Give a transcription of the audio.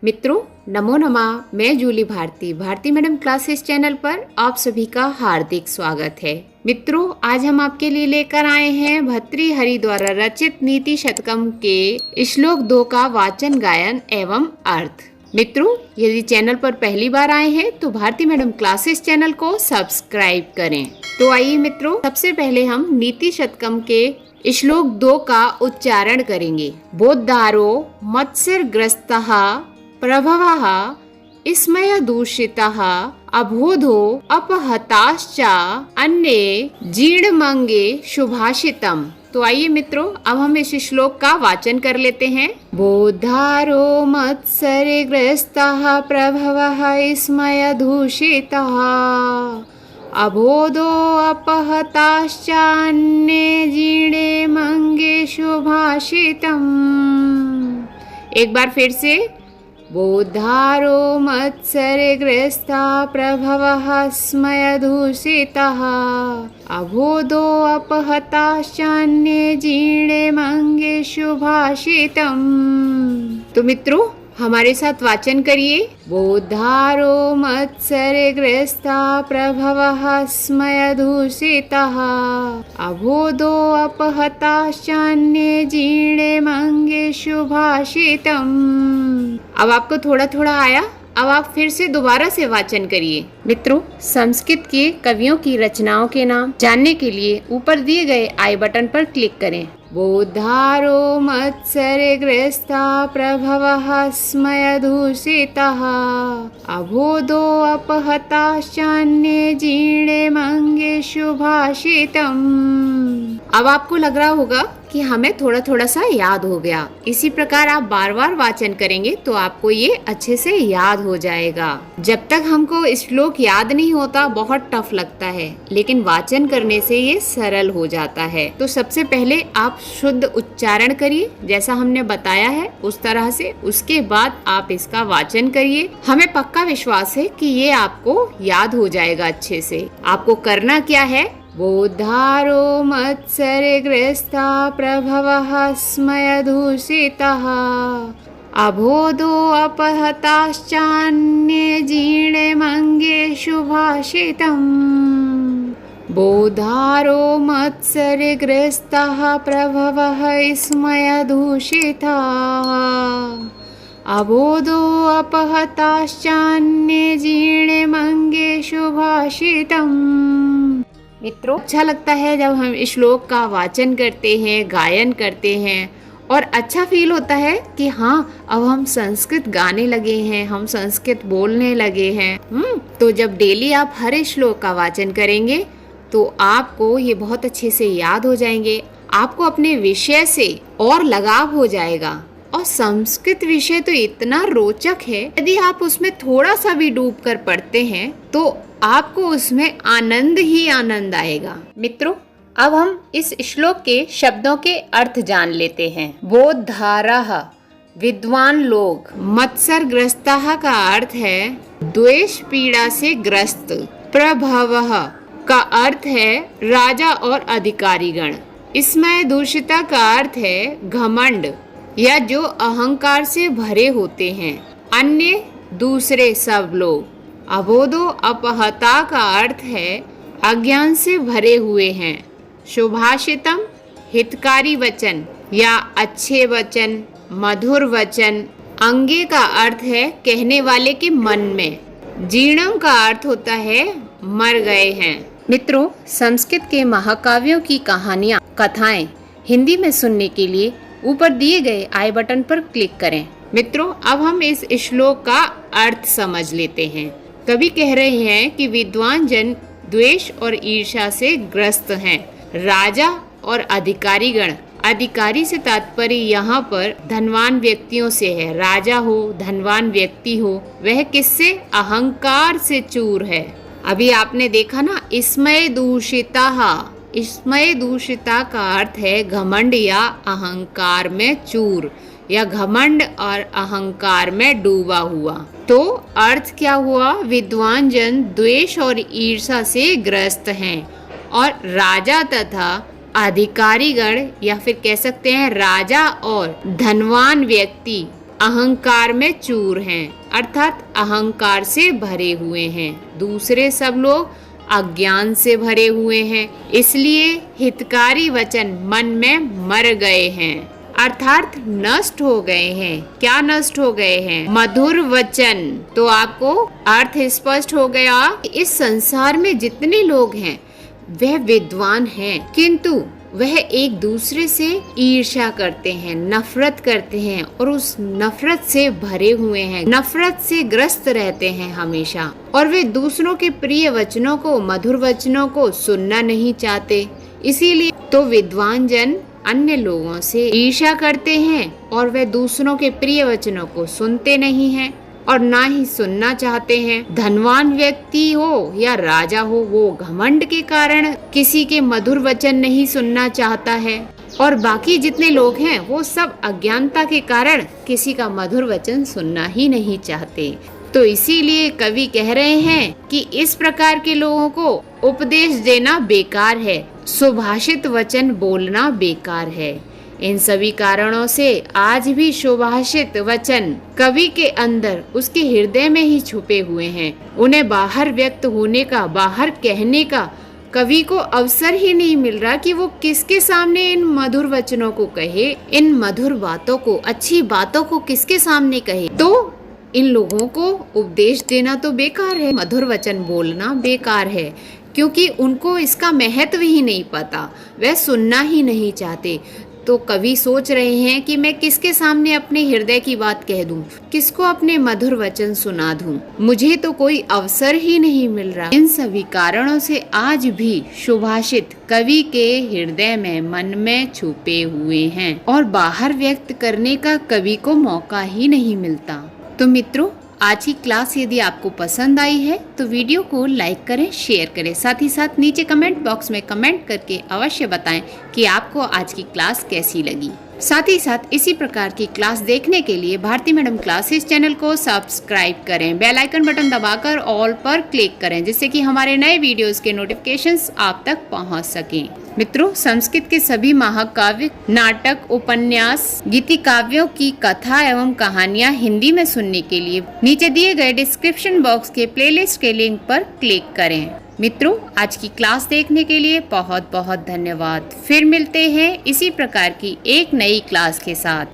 मित्रों, नमो नमः। मैं Julie Bharti madam classes channel पर आप सभी का हार्दिक स्वागत है। मित्रों, आज हम आपके लिए लेकर आए हैं भर्तृहरि द्वारा रचित नीति शतकम के श्लोक 2 का वाचन, गायन एवं अर्थ। मित्रों, यदि चैनल पर पहली बार आए हैं तो भारती मैडम क्लासेस चैनल को सब्सक्राइब करें। तो आइए मित्रों, सबसे पहले हम नीति शतकम के श्लोक 2 का उच्चारण करेंगे। बोद्धारो मत्सरग्रस्तः प्रभवः स्मयदूषितः अबोधो अपहताश्च अन्ये जीर्णमंगे सुभाषितम्। तो आइए मित्रों, अब हम इस श्लोक का वाचन कर लेते हैं। बोद्धारो मत्सरग्रस्तः प्रभवः स्मयदूषितः अबोधो अपहताश्च अन्ये जीर्णमंगे सुभाषितम्। एक बार फिर से। बोद्धारो मत्सरग्रस्तः प्रभवः स्मयदूषितः अबोधो अपहताश्च अन्ये जीर्णमंगे सुभाषितम्। तो मित्रों, हमारे साथ वाचन करिए। बोद्धारो मत्सरग्रस्तः प्रभवः स्मयदूषितः अबोधो अपहताश्च अन्ये जीर्णमंगे सुभाषितम्। अब आपको थोड़ा थोड़ा आया, अब आप फिर से दोबारा से वाचन करिए। मित्रों, संस्कृत के कवियों की रचनाओं के नाम जानने के लिए ऊपर दिए गए आई बटन पर क्लिक करें। बोद्धारो मत्सरग्रस्तः प्रभवः स्मयदूषितः अबोधो अपहताश्च अन्ये जीर्णमंगे सुभाषितम्। अब आपको लग रहा होगा कि हमें थोड़ा थोड़ा सा याद हो गया। इसी प्रकार आप बार बार वाचन करेंगे तो आपको ये अच्छे से याद हो जाएगा। जब तक हमको श्लोक याद नहीं होता बहुत टफ लगता है, लेकिन वाचन करने से ये सरल हो जाता है। तो सबसे पहले आप शुद्ध उच्चारण करिए, जैसा हमने बताया है उस तरह से। उसके बाद आप इसका वाचन करिए। हमें पक्का विश्वास है कि ये आपको याद हो जाएगा अच्छे से। आपको करना क्या है? बोद्धारो मत्सरग्रस्तः प्रभवः स्मयदूषितः अबोधो अपहताश्च अन्ये जीर्णमंगे सुभाषितम्। बोद्धारो मत्सरग्रस्तः प्रभवः स्मयदूषितः अबोधो अपहताश्च अन्ये जीर्णमंगे सुभाषितम्। मित्रों, अच्छा लगता है जब हम श्लोक का वाचन करते हैं, गायन करते हैं, और अच्छा फील होता है कि हाँ, अब हम संस्कृत गाने लगे हैं, हम संस्कृत बोलने लगे हैं। तो जब डेली आप हर श्लोक का वाचन करेंगे तो आपको ये बहुत अच्छे से याद हो जाएंगे। आपको अपने विषय से और लगाव हो जाएगा। और संस्कृत विषय तो इतना रोचक है, यदि आप उसमें थोड़ा सा भी डूब कर पढ़ते हैं तो आपको उसमें आनंद ही आनंद आएगा। मित्रों, अब हम इस श्लोक के शब्दों के अर्थ जान लेते हैं। बोद्धारः विद्वान लोग, मत्सरग्रस्तः का अर्थ है द्वेष पीड़ा से ग्रस्त, प्रभवः का अर्थ है राजा और अधिकारीगण, स्मयदूषिता का अर्थ है घमंड या जो अहंकार से भरे होते हैं, अन्य दूसरे सब लोग। अबोधो अपहता का अर्थ है अज्ञान से भरे हुए हैं। सुभाषितम हितकारी वचन या अच्छे वचन, मधुर वचन। अंगे का अर्थ है कहने वाले के मन में। जीर्णम का अर्थ होता है मर गए हैं। मित्रों, संस्कृत के महाकाव्यों की कहानियाँ, कथाएं हिंदी में सुनने के लिए ऊपर दिए गए आई बटन पर क्लिक करें। मित्रों, अब हम इस श्लोक का अर्थ समझ लेते हैं। कवि कह रहे हैं कि विद्वान जन द्वेष और ईर्ष्या से ग्रस्त हैं। राजा और अधिकारीगण, अधिकारी से तात्पर्य यहाँ पर धनवान व्यक्तियों से है। राजा हो, धनवान व्यक्ति हो, वह किससे? अहंकार से चूर है। अभी आपने देखा ना, स्मयदूषिता। स्मयदूषिता का अर्थ है घमंड या अहंकार में चूर, या घमंड और अहंकार में डूबा हुआ। तो अर्थ क्या हुआ? विद्वान जन द्वेष और ईर्ष्या से ग्रस्त हैं, और राजा तथा अधिकारीगण, या फिर कह सकते हैं राजा और धनवान व्यक्ति अहंकार में चूर हैं, अर्थात अहंकार से भरे हुए हैं। दूसरे सब लोग अज्ञान से भरे हुए हैं, इसलिए हितकारी वचन मन में मर गए हैं, अर्थात नष्ट हो गए हैं। क्या नष्ट हो गए हैं? मधुर वचन। तो आपको अर्थ स्पष्ट हो गया। इस संसार में जितने लोग हैं वह विद्वान हैं, किंतु वह एक दूसरे से ईर्ष्या करते हैं, नफरत करते हैं और उस नफरत से भरे हुए हैं, नफरत से ग्रस्त रहते हैं हमेशा। और वे दूसरों के प्रिय वचनों को, मधुर वचनों को सुनना नहीं चाहते। इसीलिए तो विद्वान जन अन्य लोगों से ईर्ष्या करते हैं और वे दूसरों के प्रिय वचनों को सुनते नहीं हैं और ना ही सुनना चाहते हैं। धनवान व्यक्ति हो या राजा हो, वो घमंड के कारण किसी के मधुर वचन नहीं सुनना चाहता है, और बाकी जितने लोग हैं वो सब अज्ञानता के कारण किसी का मधुर वचन सुनना ही नहीं चाहते। तो इसीलिए कवि कह रहे हैं कि इस प्रकार के लोगों को उपदेश देना बेकार है, सुभाषित वचन बोलना बेकार है। इन सभी कारणों से आज भी सुभाषित वचन कवि के अंदर, उसके हृदय में ही छुपे हुए हैं। उन्हें बाहर व्यक्त होने का, बाहर कहने का कवि को अवसर ही नहीं मिल रहा कि वो किसके सामने इन मधुर वचनों को कहे, इन मधुर बातों को, अच्छी बातों को किसके सामने कहे। तो इन लोगों को उपदेश देना तो बेकार है, मधुर वचन बोलना बेकार है, क्योंकि उनको इसका महत्व ही नहीं पता, वह सुनना ही नहीं चाहते। तो कवि सोच रहे हैं कि मैं किसके सामने अपने हृदय की बात कह दूं, किसको अपने मधुर वचन सुना दूं, मुझे तो कोई अवसर ही नहीं मिल रहा। इन सभी कारणों से आज भी सुभाषित कवि के हृदय में, मन में छुपे हुए हैं और बाहर व्यक्त करने का कवि को मौका ही नहीं मिलता। तो मित्रों, आज की क्लास यदि आपको पसंद आई है तो वीडियो को लाइक करें, शेयर करें, साथ ही साथ नीचे कमेंट बॉक्स में कमेंट करके अवश्य बताएं कि आपको आज की क्लास कैसी लगी। साथ ही साथ इसी प्रकार की क्लास देखने के लिए भारती मैडम क्लासेस चैनल को सब्सक्राइब करें, बेल आइकन बटन दबाकर ऑल पर क्लिक करें, जिससे कि हमारे नए वीडियोस के नोटिफिकेशंस आप तक पहुंच सकें। मित्रों, संस्कृत के सभी महाकाव्य, नाटक, उपन्यास, गीति काव्यों की कथा एवं कहानियां हिंदी में सुनने के लिए नीचे दिए गए डिस्क्रिप्शन बॉक्स के प्लेलिस्ट के लिंक पर क्लिक करें। मित्रों, आज की क्लास देखने के लिए बहुत बहुत धन्यवाद। फिर मिलते हैं इसी प्रकार की एक नई क्लास के साथ।